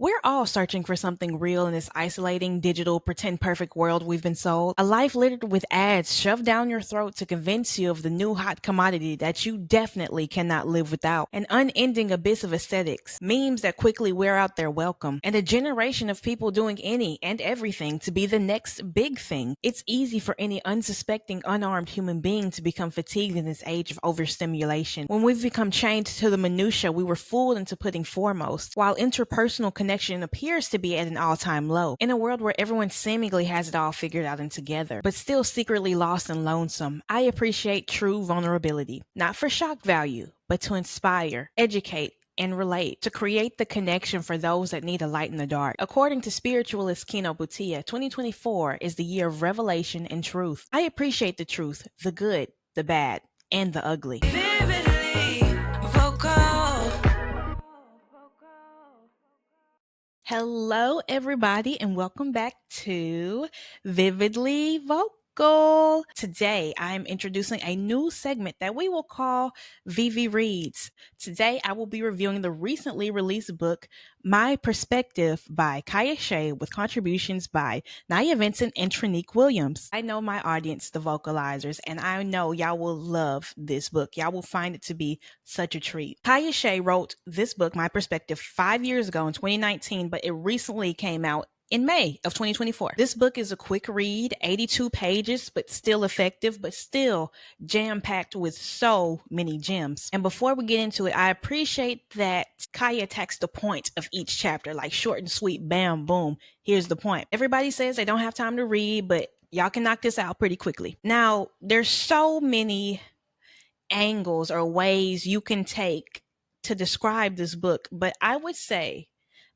We're all searching for something real in this isolating, digital, pretend perfect world we've been sold. A life littered with ads shoved down your throat to convince you of the new hot commodity that you definitely cannot live without. An unending abyss of aesthetics, memes that quickly wear out their welcome, and a generation of people doing any and everything to be the next big thing. It's easy for any unsuspecting, unarmed human being to become fatigued in this age of overstimulation. When we've become chained to the minutia we were fooled into putting foremost, while interpersonal connection appears to be at an all-time low. In a world where everyone seemingly has it all figured out and together, but still secretly lost and lonesome, I appreciate true vulnerability. Not for shock value, but to inspire, educate, and relate, to create the connection for those that need a light in the dark. According to spiritualist Kino Boutia, 2024 is the year of revelation and truth. I appreciate the truth, the good, the bad, and the ugly. Vividly vocal. Hello, everybody, and welcome back to Vividly Vocal. Today, I am introducing a new segment that we will call Vivi Reads. Today, I will be reviewing the recently released book, My Perspective by Kaya Shay, with contributions by Nia Vincent and Trinique Williams. I know my audience, the vocalizers, and I know y'all will love this book. Y'all will find it to be such a treat. Kaya Shay wrote this book, My Perspective, 5 years ago in 2019, but it recently came out in May of 2024. This book is a quick read, 82 pages, but still effective, but still jam-packed with so many gems. And before we get into it, I appreciate that Kaya attacks the point of each chapter, like short and sweet, bam, boom, here's the point. Everybody says they don't have time to read, but y'all can knock this out pretty quickly. Now, there's so many angles or ways you can take to describe this book, but I would say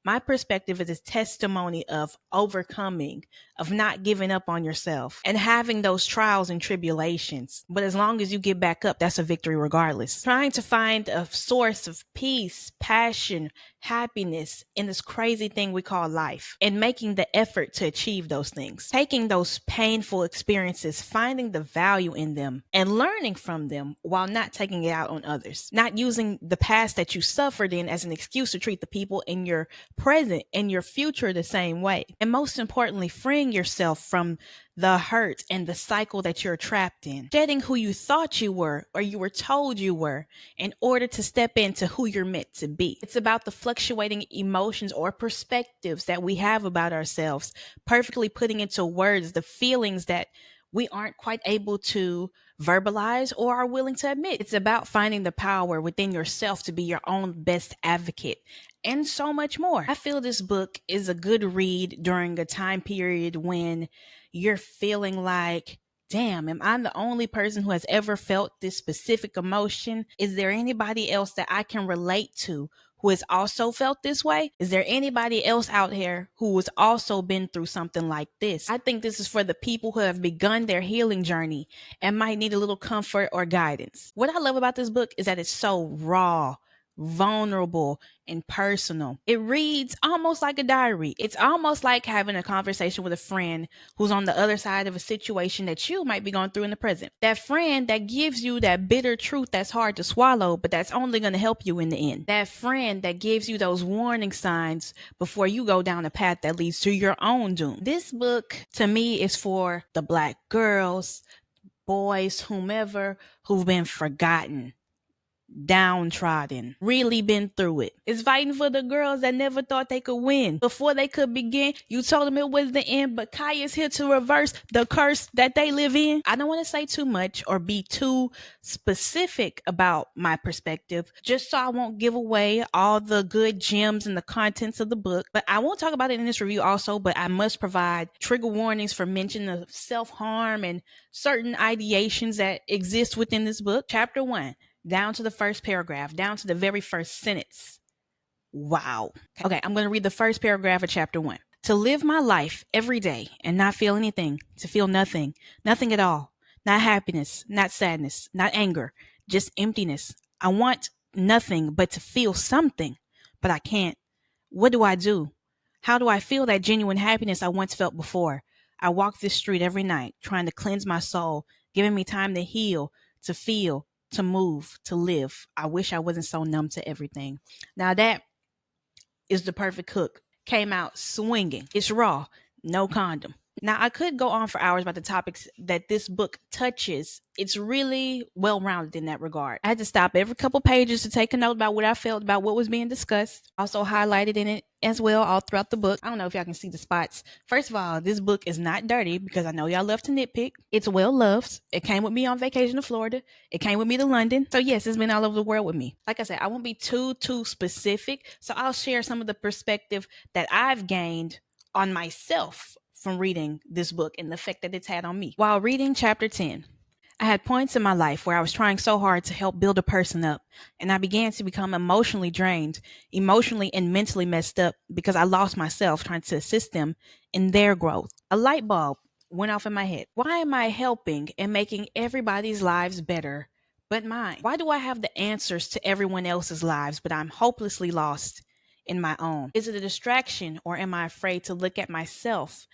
my perspective is a testimony of overcoming, of not giving up on yourself and having those trials and tribulations. But as long as you get back up, that's a victory regardless. Trying to find a source of peace, passion, happiness in this crazy thing we call life, and making the effort to achieve those things. Taking those painful experiences, finding the value in them, and learning from them while not taking it out on others. Not using the past that you suffered in as an excuse to treat the people in your present and your future the same way. And most importantly, freeing yourself from the hurt and the cycle that you're trapped in. Shedding who you thought you were or you were told you were in order to step into who you're meant to be. It's about the fluctuating emotions or perspectives that we have about ourselves, perfectly putting into words the feelings that we aren't quite able to verbalize or are willing to admit. It's about finding the power within yourself to be your own best advocate and so much more. I feel this book is a good read during a time period when you're feeling like, damn, am I the only person who has ever felt this specific emotion? Is there anybody else that I can relate to who has also felt this way? Is there anybody else out here who has also been through something like this? I think this is for the people who have begun their healing journey and might need a little comfort or guidance. What I love about this book is that it's so raw, vulnerable, and personal. It reads almost like a diary. It's almost like having a conversation with a friend who's on the other side of a situation that you might be going through in the present. That friend that gives you that bitter truth that's hard to swallow, but that's only going to help you in the end. That friend that gives you those warning signs before you go down a path that leads to your own doom. This book, to me, is for the Black girls, boys, whomever, who've been forgotten, downtrodden, really been through it. It's fighting for the girls that never thought they could win. Before they could begin, you told them it was the end, but Kaya's here to reverse the curse that they live in. I don't want to say too much or be too specific about my perspective, just so I won't give away all the good gems and the contents of the book. But I won't talk about it in this review also, but I must provide trigger warnings for mention of self-harm and certain ideations that exist within this book. Chapter 1. Down to the first paragraph, down to the very first sentence. Wow. Okay, I'm going to read the first paragraph of chapter 1. To live my life every day and not feel anything, to feel nothing, nothing at all, not happiness, not sadness, not anger, just emptiness. I want nothing but to feel something, but I can't. What do I do? How do I feel that genuine happiness I once felt before? I walk this street every night, trying to cleanse my soul, giving me time to heal, to feel, to move, to live. I wish I wasn't so numb to everything. Now that is the perfect hook. came out swinging. It's raw, no condom. Now, I could go on for hours about the topics that this book touches. It's really well rounded in that regard. I had to stop every couple pages to take a note about what I felt about what was being discussed. Also highlighted in it as well all throughout the book. I don't know if y'all can see the spots. First of all, this book is not dirty because I know y'all love to nitpick. It's well loved. It came with me on vacation to Florida. It came with me to London. So yes, it's been all over the world with me. Like I said, I won't be too specific. So I'll share some of the perspective that I've gained on myself from reading this book and the effect that it's had on me. While reading chapter 10, I had points in my life where I was trying so hard to help build a person up, and I began to become emotionally drained, emotionally and mentally messed up because I lost myself trying to assist them in their growth. A light bulb went off in my head. Why am I helping and making everybody's lives better but mine? Why do I have the answers to everyone else's lives, but I'm hopelessly lost in my own? Is it a distraction, or am I afraid to look at myself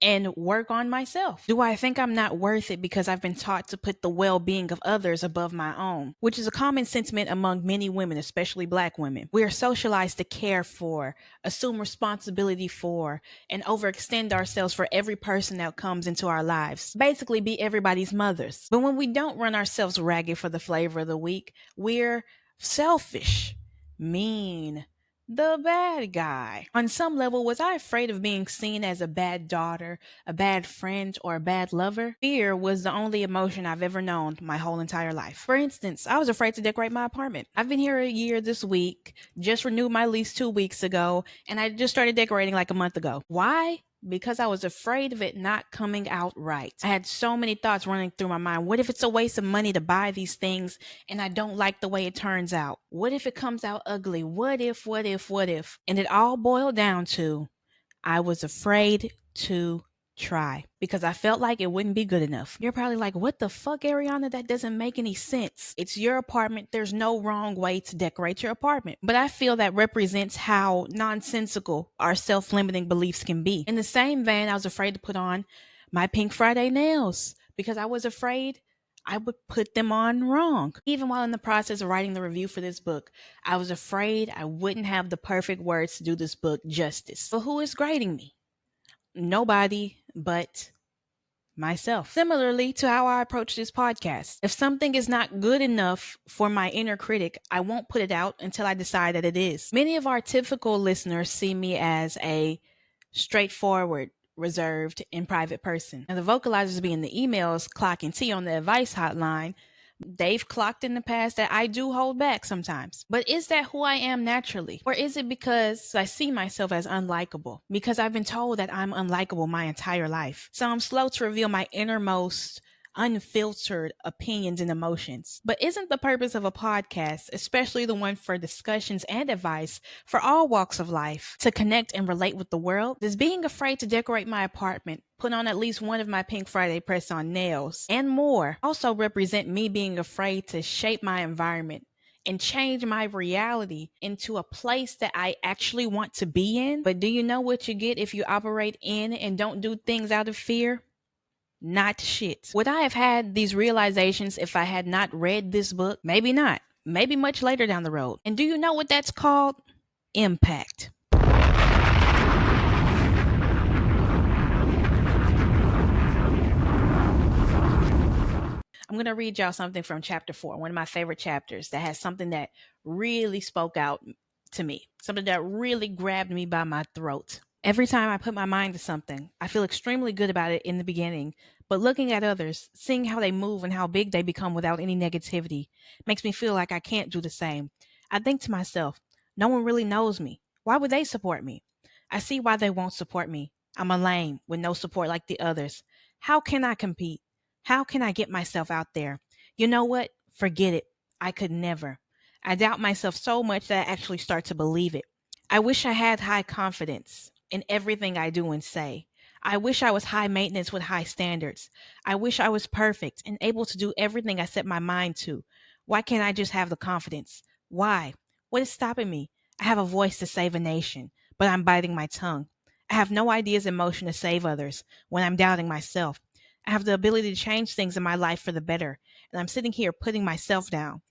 and work on myself? Do I think I'm not worth it because I've been taught to put the well-being of others above my own, which is a common sentiment among many women, especially Black women? We are socialized to care for, assume responsibility for, and overextend ourselves for every person that comes into our lives. Basically, be everybody's mothers. But when we don't run ourselves ragged for the flavor of the week, we're selfish, mean, the bad guy. On some level, was I afraid of being seen as a bad daughter, a bad friend, or a bad lover? Fear was the only emotion I've ever known my whole entire life. For instance, I was afraid to decorate my apartment. I've been here a year this week, just renewed my lease 2 weeks ago, and I just started decorating like a month ago. Why? Because I was afraid of it not coming out right. I had so many thoughts running through my mind. What if it's a waste of money to buy these things and I don't like the way it turns out? What if it comes out ugly? What if? And it all boiled down to I was afraid to try because I felt like it wouldn't be good enough. You're probably like, what the fuck, Ariana? That doesn't make any sense. It's your apartment. There's no wrong way to decorate your apartment. But I feel that represents how nonsensical our self-limiting beliefs can be. In the same vein, I was afraid to put on my Pink Friday nails because I was afraid I would put them on wrong. Even while in the process of writing the review for this book, I was afraid I wouldn't have the perfect words to do this book justice. But who is grading me? Nobody but myself. Similarly to how I approach this podcast, if something is not good enough for my inner critic, I won't put it out until I decide that it is. Many of our typical listeners see me as a straightforward, reserved, and private person. And the vocalizers being the emails, Clock and T on the advice hotline, they've clocked in the past that I do hold back sometimes. But is that who I am naturally? Or is it because I see myself as unlikable? Because I've been told that I'm unlikable my entire life. So I'm slow to reveal my innermost, unfiltered opinions and emotions. But isn't the purpose of a podcast, especially the one for discussions and advice for all walks of life, to connect and relate with the world? Does being afraid to decorate my apartment, put on at least one of my Pink Friday press-on nails, and more also represent me being afraid to shape my environment and change my reality into a place that I actually want to be in? But do you know what you get if you operate in and don't do things out of fear? Not shit. Would I have had these realizations if I had not read this book? Maybe not. Maybe much later down the road. And do you know what that's called? Impact. I'm going to read y'all something from chapter 4, one of my favorite chapters that has something that really spoke out to me, something that really grabbed me by my throat. Every time I put my mind to something, I feel extremely good about it in the beginning, but looking at others, seeing how they move and how big they become without any negativity, makes me feel like I can't do the same. I think to myself, no one really knows me. Why would they support me? I see why they won't support me. I'm a lame with no support like the others. How can I compete? How can I get myself out there? You know what? Forget it. I could never. I doubt myself so much that I actually start to believe it. I wish I had high confidence in everything I do and say. I wish I was high maintenance with high standards. I wish I was perfect and able to do everything I set my mind to. Why can't I just have the confidence? Why? What is stopping me? I have a voice to save a nation, but I'm biting my tongue. I have no ideas in motion to save others when I'm doubting myself. I have the ability to change things in my life for the better, and I'm sitting here putting myself down.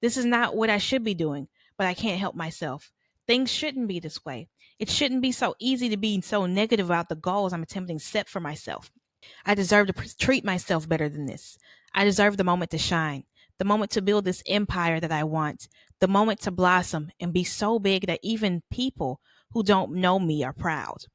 This is not what I should be doing, but I can't help myself. Things shouldn't be this way. It shouldn't be so easy to be so negative about the goals I'm attempting to set for myself. I deserve to treat myself better than this. I deserve the moment to shine, the moment to build this empire that I want, the moment to blossom and be so big that even people who don't know me are proud.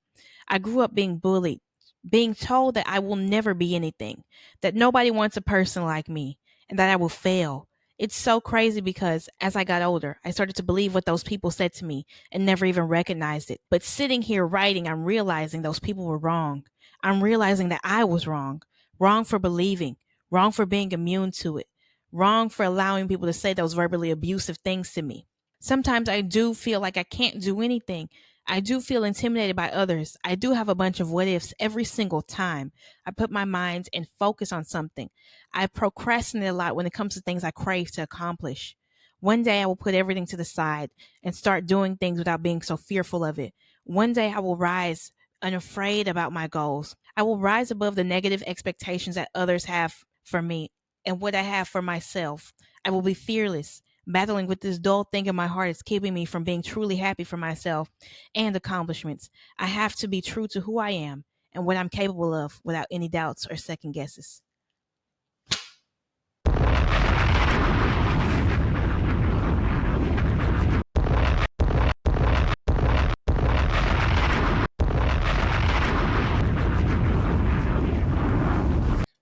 I grew up being bullied, being told that I will never be anything, that nobody wants a person like me, and that I will fail. It's so crazy because as I got older, I started to believe what those people said to me and never even recognized it. But sitting here writing, I'm realizing those people were wrong. I'm realizing that I was wrong, wrong for believing, wrong for being immune to it, wrong for allowing people to say those verbally abusive things to me. Sometimes I do feel like I can't do anything. I do feel intimidated by others. I do have a bunch of what ifs every single time I put my mind and focus on something. I procrastinate a lot when it comes to things I crave to accomplish. One day I will put everything to the side and start doing things without being so fearful of it. One day I will rise unafraid about my goals. I will rise above the negative expectations that others have for me and what I have for myself. I will be fearless. Battling with this dull thing in my heart is keeping me from being truly happy for myself and accomplishments. I have to be true to who I am and what I'm capable of without any doubts or second guesses.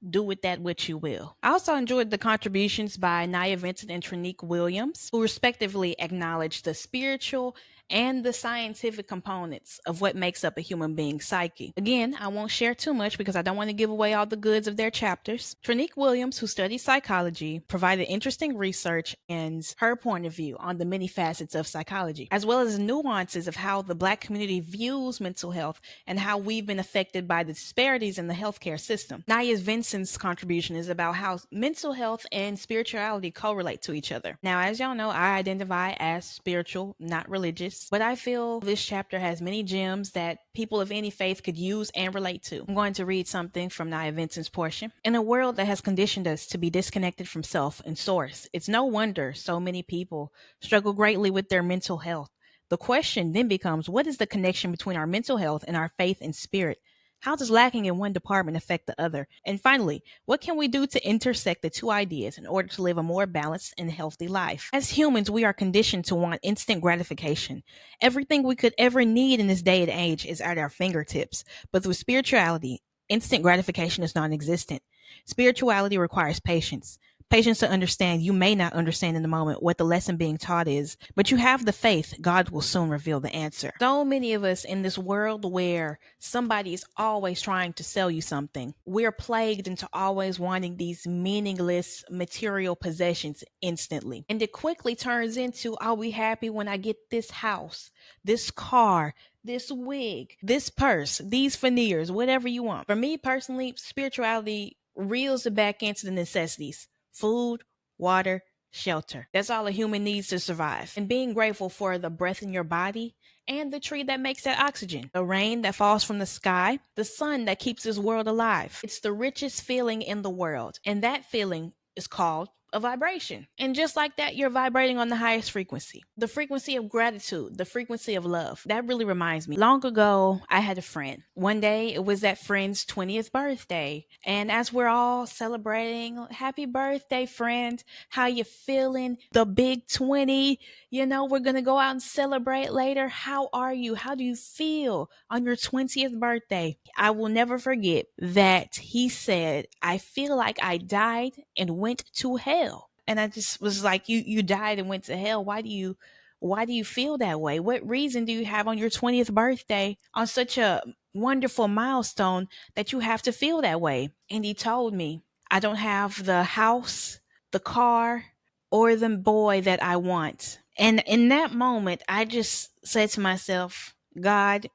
Do with that what you will. I also enjoyed the contributions by Nia Vincent and Trinique Williams, who respectively acknowledged the spiritual and the scientific components of what makes up a human being's psyche. Again, I won't share too much because I don't want to give away all the goods of their chapters. Trinique Williams, who studies psychology, provided interesting research and her point of view on the many facets of psychology, as well as nuances of how the Black community views mental health and how we've been affected by the disparities in the healthcare system. Nia Vincent's contribution is about how mental health and spirituality correlate to each other. Now, as y'all know, I identify as spiritual, not religious, but I feel this chapter has many gems that people of any faith could use and relate to. I'm going to read something from Nia Vincent's portion. In a world that has conditioned us to be disconnected from self and source, it's no wonder so many people struggle greatly with their mental health. The question then becomes, what is the connection between our mental health and our faith and spirit? How does lacking in one department affect the other? And finally, what can we do to intersect the two ideas in order to live a more balanced and healthy life? As humans, we are conditioned to want instant gratification. Everything we could ever need in this day and age is at our fingertips. But with spirituality, instant gratification is non existent. Spirituality requires patience. Patience to understand you may not understand in the moment what the lesson being taught is, but you have the faith God will soon reveal the answer. So many of us in this world where somebody is always trying to sell you something, we're plagued into always wanting these meaningless material possessions instantly. And it quickly turns into, I'll be happy when I get this house, this car, this wig, this purse, these veneers, whatever you want. For me personally, spirituality reels it back into the necessities: food, water, shelter. That's all a human needs to survive. And being grateful for the breath in your body and the tree that makes that oxygen, the rain that falls from the sky, the sun that keeps this world alive. It's the richest feeling in the world. And that feeling is called a vibration. And just like that, you're vibrating on the highest frequency, the frequency of gratitude, the frequency of love. That really reminds me. Long ago, I had a friend. One day, it was that friend's 20th birthday. And as we're all celebrating, happy birthday, friend. How you feeling? The big 20. We're going to go out and celebrate later. How are you? How do you feel on your 20th birthday? I will never forget that he said, I feel like I died and went to hell. And I just was like, you died and went to hell. Why do you feel that way? What reason do you have on your 20th birthday, on such a wonderful milestone, that you have to feel that way? And he told me, I don't have the house, the car, or the boy that I want. And in that moment, I just said to myself, God,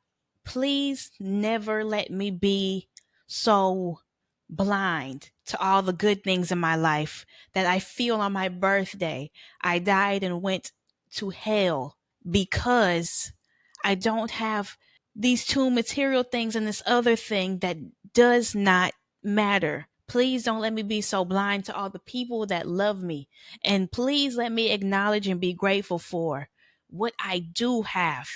please never let me be so blind to all the good things in my life that I feel on my birthday I died and went to hell because I don't have these two material things and this other thing that does not matter. Please don't let me be so blind to all the people that love me. And please let me acknowledge and be grateful for what I do have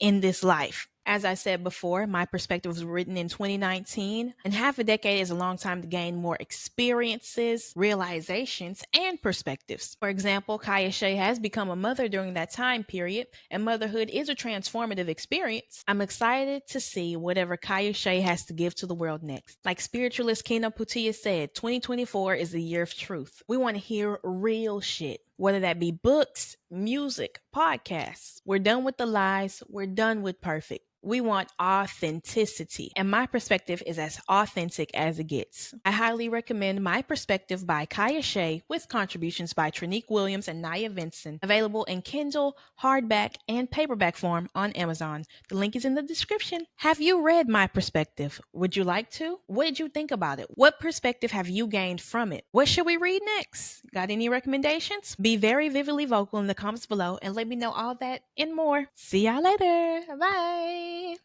in this life. As I said before, my perspective was written in 2019, and half a decade is a long time to gain more experiences, realizations, and perspectives. For example, Kaya Shay has become a mother during that time period, and motherhood is a transformative experience. I'm excited to see whatever Kaya Shay has to give to the world next. Like spiritualist Kina Putia said, 2024 is the year of truth. We want to hear real shit, whether that be books, music, podcasts. We're done with the lies. We're done with perfect. We want authenticity, and my perspective is as authentic as it gets. I highly recommend My Perspective by Kaya Shay with contributions by Trinique Williams and Naya Vinson, available in Kindle, hardback, and paperback form on Amazon. The link is in the description. Have you read My Perspective? Would you like to? What did you think about it? What perspective have you gained from it? What should we read next? Got any recommendations? Be very vividly vocal in the comments below and let me know all that and more. See y'all later. Bye.